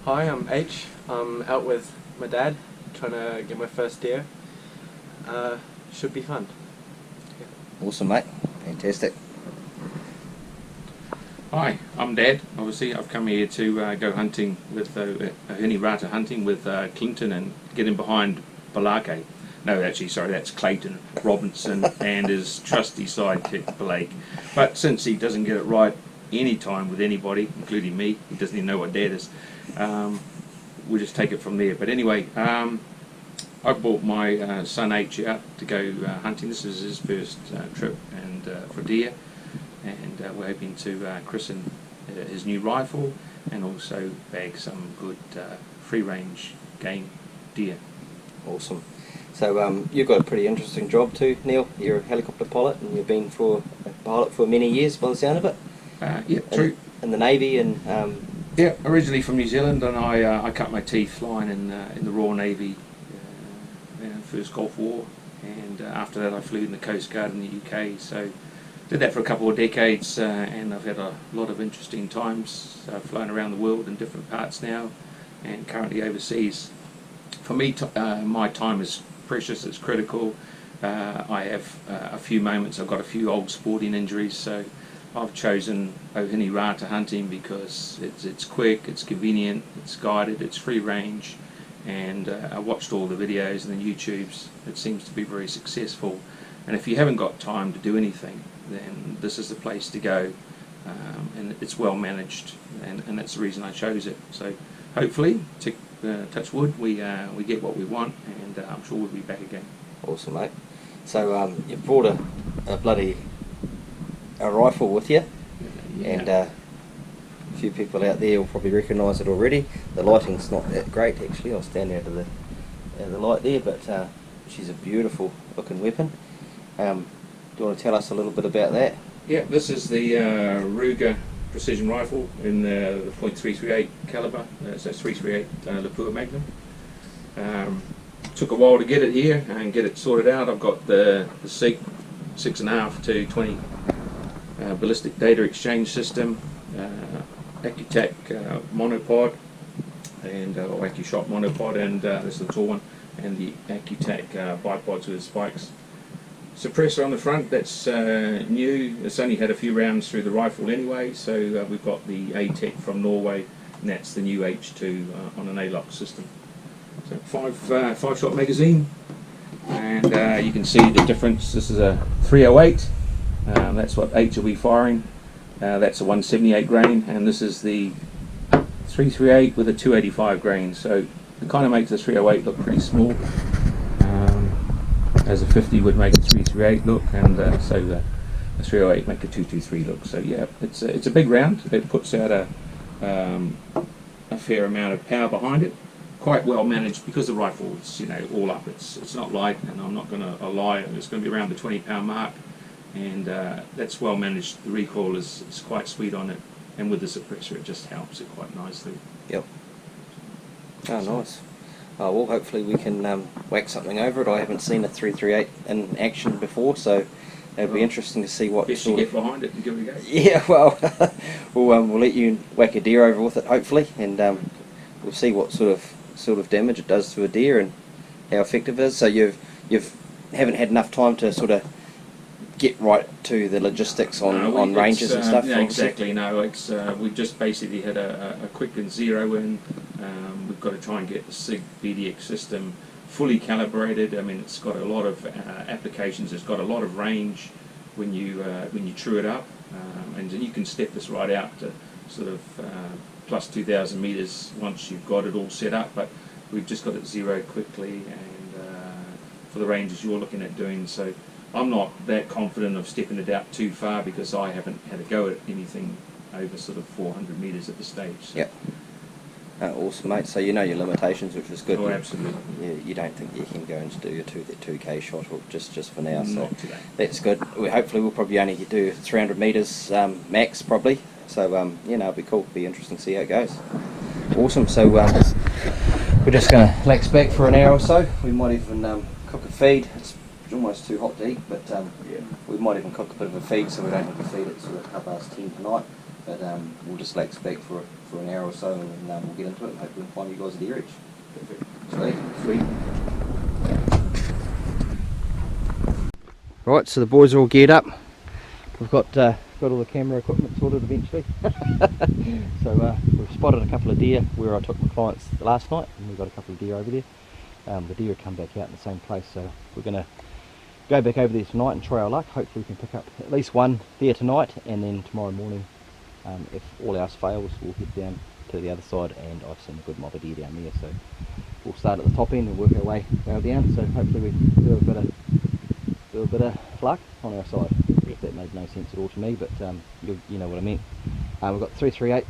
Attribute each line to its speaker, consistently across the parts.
Speaker 1: Hi, I'm H. I'm out with my dad, trying to get my first deer. Should be fun.
Speaker 2: Awesome, mate. Fantastic.
Speaker 3: Hi, I'm Dad. Obviously, I've come here to go hunting with Hini Rata hunting with Clinton and get in behind Balake. No, actually, sorry, that's Clayton Robinson and his trusty sidekick Blake. But since he doesn't get it right any time with anybody, including me, he doesn't even know what Dad is. We'll just take it from there. But anyway, I brought my son H out to go hunting. This is his first trip and for deer. And we're hoping to christen his new rifle and also bag some good free-range game deer.
Speaker 2: Awesome. So you've got a pretty interesting job too, Neil. You're a helicopter pilot and you've been a pilot for many years by the sound of it.
Speaker 3: Yeah, true.
Speaker 2: In the Navy and...
Speaker 3: Yeah, originally from New Zealand, and I cut my teeth flying in the Royal Navy, first Gulf War, and after that I flew in the Coast Guard in the UK, so did that for a couple of decades, and I've had a lot of interesting times. I've flown around the world in different parts now, and currently overseas. For me, my time is precious, it's critical. I have a few moments, I've got a few old sporting injuries, so I've chosen Hini Rata hunting because it's quick, it's convenient, it's guided, it's free range, and I watched all the videos and the YouTubes. It seems to be very successful, and if you haven't got time to do anything, then this is the place to go, and it's well managed, and that's the reason I chose it. So hopefully, touch wood, we get what we want, and I'm sure we'll be back again.
Speaker 2: Awesome, mate. So you've brought a rifle with you,
Speaker 3: Yeah.
Speaker 2: and a few people out there will probably recognise it already. The lighting's not that great actually. I'll stand out of the light there, but she's a beautiful looking weapon. Do you want to tell us a little bit about that?
Speaker 3: Yeah, this is the Ruger precision rifle in the .338 caliber. So it's 338 Lupua Magnum. Took a while to get it here and get it sorted out. I've got the SIG 6.5 to 20 ballistic data exchange system, Accutac monopod, and or AccuShot monopod, and this is the tall one, and the Accutac bipods with spikes. Suppressor on the front, that's new. It's only had a few rounds through the rifle anyway, so we've got the A-Tech from Norway, and that's the new H2 on an A-lock system. So five shot magazine, and you can see the difference. This is a 308. That's what H will be firing. That's a 178 grain, and this is the 338 with a 285 grain. So it kind of makes the 308 look pretty small, as a 50 would make a 338 look, and so the 308 make a 223 look. So yeah, it's a big round. It puts out a fair amount of power behind it. Quite well managed because the rifle's all up. It's not light, and I'm not going to lie. It's going to be around the 20-pound mark. And that's well managed. The recoil is quite sweet on it, and with the suppressor it just helps it quite nicely.
Speaker 2: Yep. Oh, nice. Oh, well, hopefully we can whack something over it. I haven't seen a 338 in action before, so it'll be interesting to see what
Speaker 3: Best you get behind it and give it a go.
Speaker 2: Yeah, well, we'll let you whack a deer over with it, hopefully, and we'll see what sort of damage it does to a deer and how effective it is. So you haven't had enough time to sort of get right to the logistics on ranges and stuff.
Speaker 3: Yeah, exactly. No, it's we've just basically had a quick and zero in. We've got to try and get the SIG BDX system fully calibrated. I mean, it's got a lot of applications. It's got a lot of range when you true it up, and you can step this right out to sort of plus 2,000 meters once you've got it all set up. But we've just got it zeroed quickly, and for the ranges you're looking at doing. So I'm not that confident of stepping it out too far because I haven't had a go at anything over sort of 400 metres at this stage. So.
Speaker 2: Yep. Awesome, mate. So you know your limitations, which is good.
Speaker 3: Oh, absolutely.
Speaker 2: You don't think you can go and do your 2K shot or just for now.
Speaker 3: Not
Speaker 2: So
Speaker 3: today.
Speaker 2: that's good. Hopefully we'll probably only do 300 metres max probably. So it'll be cool. It'll be interesting to see how it goes. Awesome. So we're just going to relax back for an hour or so. We might even cook a feed. It's almost too hot to eat, but we might even cook a bit of a feed so we don't have to feed it sort of 10:30 tonight. But we'll just relax back for for an hour or so, and we'll get into it and hopefully find you guys a deer edge.
Speaker 1: Perfect.
Speaker 2: Sweet. Right, so the boys are all geared up. We've got all the camera equipment sorted eventually. So we've spotted a couple of deer where I took my clients last night, and we've got a couple of deer over there. The deer come back out in the same place, so we're going to go back over there tonight and try our luck. Hopefully we can pick up at least one there tonight, and then tomorrow morning, if all else fails, we'll head down to the other side, and I've seen a good mob of deer down there, so we'll start at the top end and work our way down, so hopefully we do a bit of luck on our side. If that made no sense at all to me, but you know what I mean. We've got 338,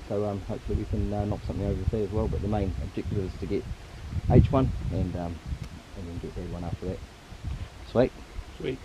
Speaker 2: so hopefully we can knock something over there as well, but the main objective is to get H1 and then get Z1 after that. Sweet.
Speaker 3: Sweet.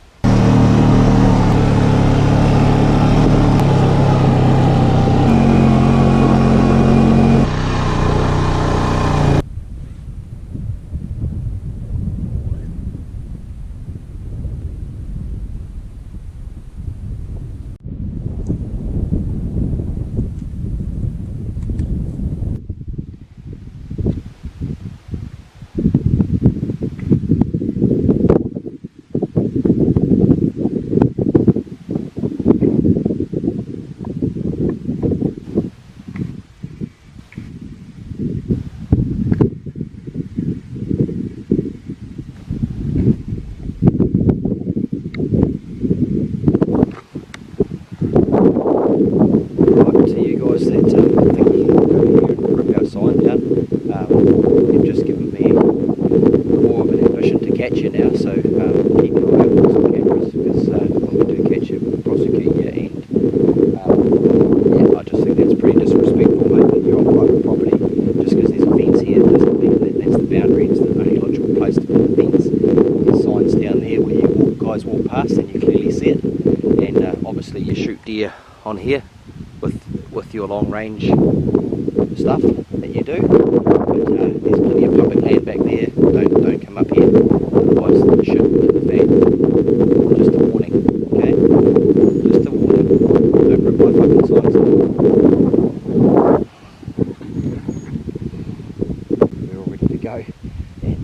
Speaker 2: Deer on here with your long range stuff that you do, but there's plenty of public land back there. Don't come up here, otherwise the shit hit the fan. Just a warning, okay? Just a warning. Don't rip my fucking signs. We're all ready to go, and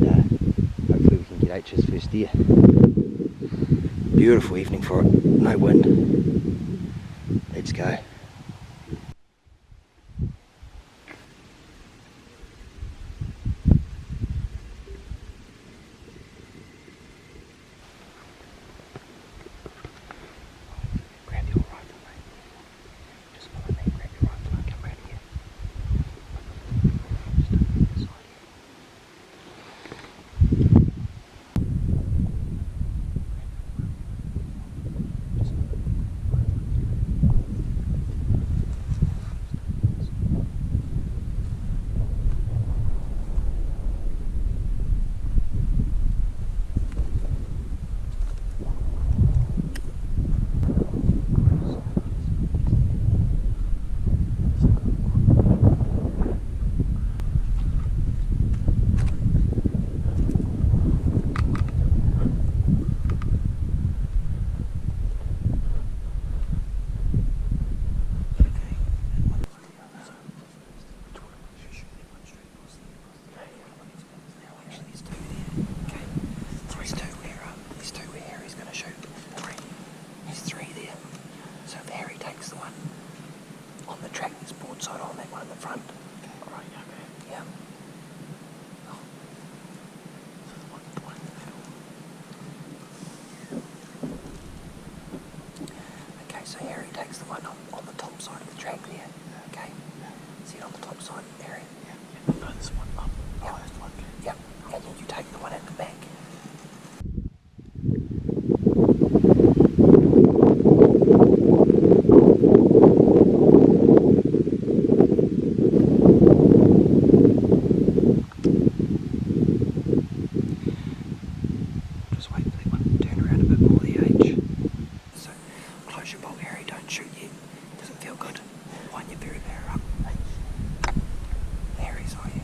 Speaker 2: hopefully we can get H's first deer. Beautiful evening for it, no wind. Let's go. Grab your rifle, mate. Just follow me, grab your rifle and come round here. Just over the side here. So Harry takes the one on the top side of the track there. Okay. See it on the top side, Harry? Yeah. No, this one up. Yep. Oh, this one. Yep. And then you take the one at the back. Just wait for that one to turn around a bit more the edge. So close your bolt, Harry, don't shoot yet. Doesn't feel good. Wind your very bear up. Harry's are you?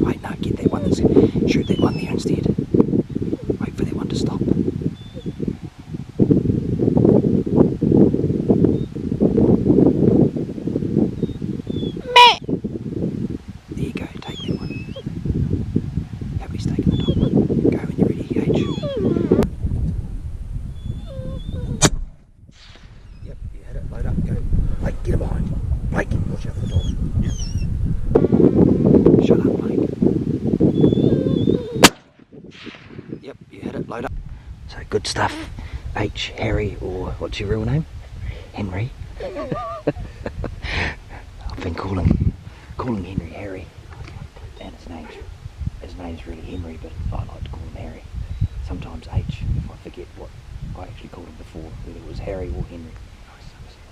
Speaker 2: Wait, no, get that one. Shoot that one there instead. Wait for that one to stop. There you go, take that one. Yep, he's taking the top one. Go when you're ready, H. Yep, you hit it, load up, go. Blake, get him behind. Blake, watch out for the dog. Yep. Shut up, Blake. Yep, you hit it, load up. So good stuff. H, Harry, or what's your real name? Henry. I've been calling Henry Harry, and his name's really Henry, but I like to call him Harry. Sometimes H, if I forget what I actually called him before, whether it was Harry or Henry.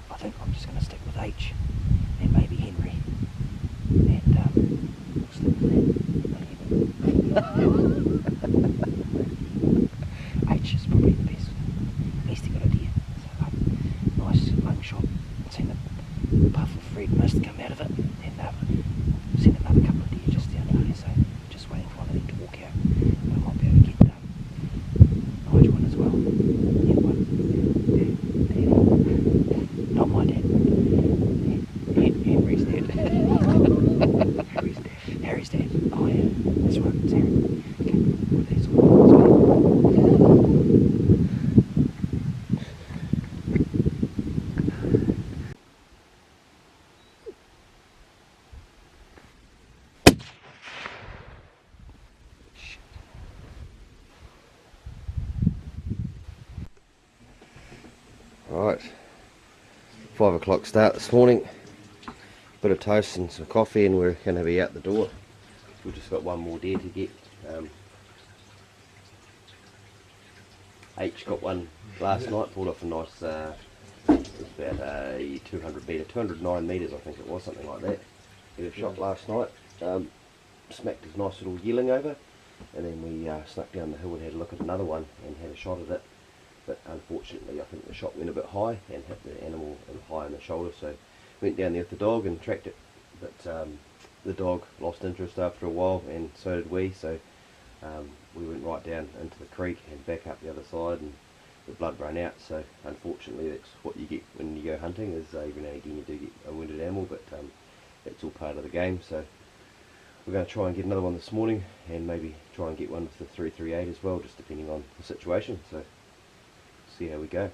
Speaker 2: I think I'm just going to stick with H and maybe Henry, and we'll stick with that. H is probably the best. At least he got a deer. So, nice lung shot. Seen a puff of red mist come out of it, and seen another couple of deer just down here. So just waiting for one of them to walk out. I might be able to get Nigel one as well. Yeah, one. Not my dad. Henry's dad. Harry's dad. Oh yeah, that's right. It's Harry. Okay, well, that's all.
Speaker 4: Right, 5 o'clock start this morning, bit of toast and some coffee, and we're going to be out the door. We've just got one more deer to get. H got one last night, pulled off a nice, it was about a 209 metres I think it was, something like that. Get a shot last night, smacked his nice little yearling over, and then we snuck down the hill and had a look at another one and had a shot at it. But unfortunately I think the shot went a bit high and hit the animal high in the shoulder, so went down there with the dog and tracked it, but the dog lost interest after a while, and so did we, so we went right down into the creek and back up the other side, and the blood ran out. So unfortunately that's what you get when you go hunting, is every now and again you do get a wounded animal, but it's all part of the game. So we're going to try and get another one this morning, and maybe try and get one with the 338 as well, just depending on the situation. So see how we go.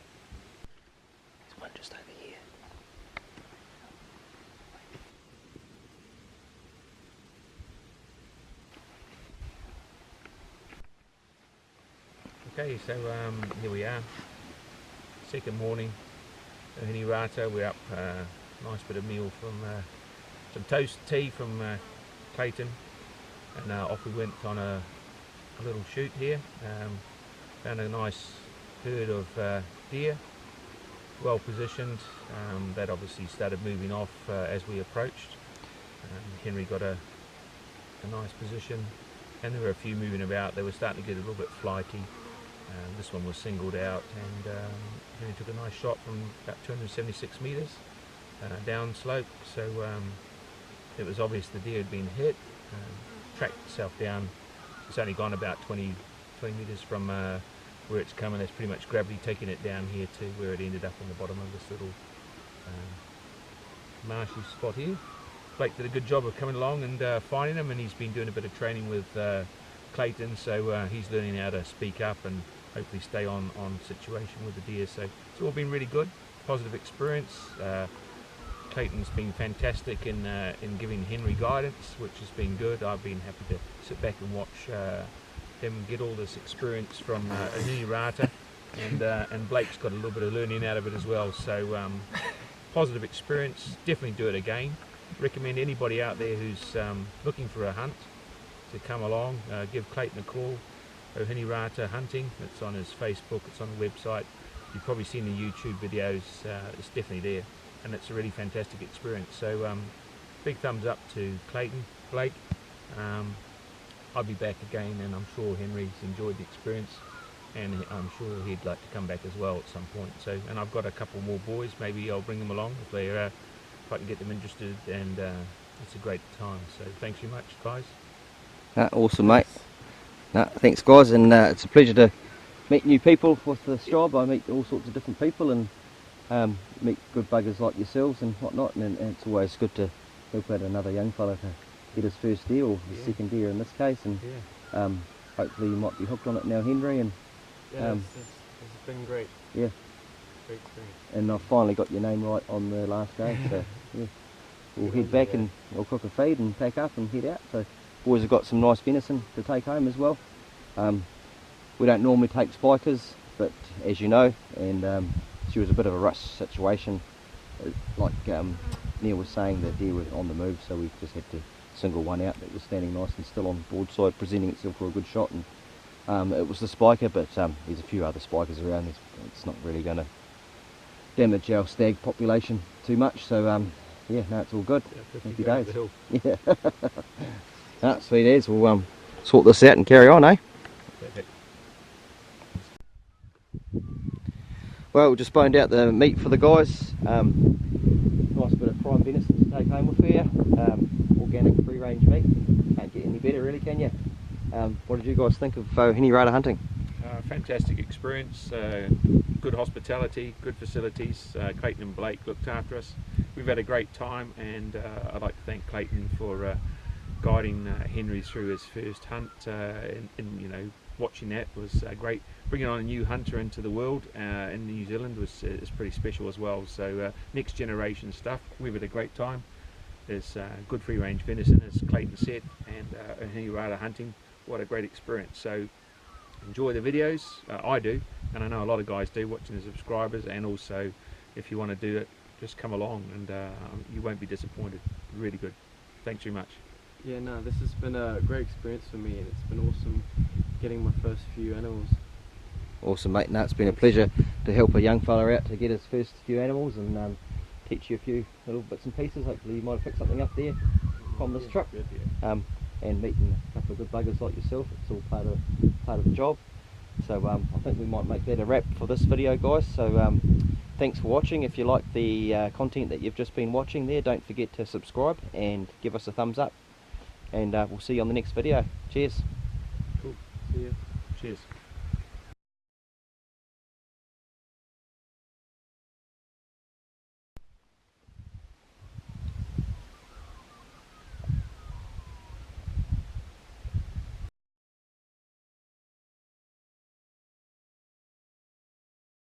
Speaker 2: There's one just over here.
Speaker 3: Okay, so here we are, second morning in Hinirata. We're up, nice bit of meal from some toast tea from Clayton, and off we went on a little shoot here. Found a nice herd of deer, well positioned. That obviously started moving off as we approached. Henry got a nice position, and there were a few moving about. They were starting to get a little bit flighty. This one was singled out, and Henry took a nice shot from about 276 metres down slope. So it was obvious the deer had been hit. Tracked itself down. It's only gone about 20 metres from where it's coming. That's pretty much gravity taking it down here to where it ended up on the bottom of this little marshy spot here. Blake did a good job of coming along and finding them, and he's been doing a bit of training with Clayton, so he's learning how to speak up and hopefully stay on situation with the deer. So it's all been really good, positive experience. Clayton's been fantastic in giving Henry guidance, which has been good. I've been happy to sit back and watch him get all this experience from Hinirata, and Blake's got a little bit of learning out of it as well. So positive experience, definitely do it again. Recommend anybody out there who's looking for a hunt to come along, give Clayton a call. Hinirata Hunting, it's on his Facebook, it's on the website. You've probably seen the YouTube videos, it's definitely there, and it's a really fantastic experience. So big thumbs up to Clayton, Blake. I'll be back again, and I'm sure Henry's enjoyed the experience, and I'm sure he'd like to come back as well at some point. So, and I've got a couple more boys, maybe I'll bring them along if I can get them interested, and it's a great time. So thanks very much, guys.
Speaker 2: Awesome, mate. Thanks, guys, and it's a pleasure to meet new people with this job. I meet all sorts of different people and meet good buggers like yourselves and whatnot, and it's always good to help out another young fella to get his first deer, or his second deer in this case, and hopefully you might be hooked on it now, Henry. And
Speaker 1: it's been great.
Speaker 2: Yeah.
Speaker 1: Great experience.
Speaker 2: And I've finally got your name right on the last day, so yeah. We'll head back and we'll cook a feed and pack up and head out. So boys have got some nice venison to take home as well. We don't normally take spikers, but as you know, and she was a bit of a rush situation. Like Neil was saying, the deer was on the move, so we just had to single one out that was standing nice and still on broadside, presenting itself for a good shot. And it was the spiker, but there's a few other spikers around. It's not really going to damage our stag population too much. So yeah, no, it's all good. Happy days. Yeah. Sweet as. We'll sort this out and carry on, eh?
Speaker 3: Perfect.
Speaker 2: Well, we just boned out the meat for the guys. Nice bit of prime venison to take home with you. Organic, free-range meat. Can't get any better, really, can you? What did you guys think of Henny Raider hunting?
Speaker 3: Fantastic experience, good hospitality, good facilities. Clayton and Blake looked after us. We've had a great time, and I'd like to thank Clayton for guiding Henry through his first hunt, and you know, watching that was great. Bringing on a new hunter into the world in New Zealand is pretty special as well. So next generation stuff. We've had a great time. There's good free range venison, as Clayton said, and Henny Raider hunting. What a great experience. So enjoy the videos. I do, and I know a lot of guys do, watching the subscribers. And also, if you want to do it, just come along, and you won't be disappointed. Really good. Thanks very much.
Speaker 1: Yeah, no, this has been a great experience for me, and it's been awesome getting my first few animals.
Speaker 2: Awesome, mate. No, it's been a pleasure to help a young fella out to get his first few animals and teach you a few little bits and pieces. Hopefully you might have picked something up there from this trip.
Speaker 1: Good, yeah.
Speaker 2: And meeting a couple of good buggers like yourself. It's all part of the job. So I think we might make that a wrap for this video, guys. So thanks for watching. If you like the content that you've just been watching there, don't forget to subscribe and give us a thumbs up. And we'll see you on the next video. Cheers.
Speaker 1: Cool. See ya.
Speaker 3: Cheers.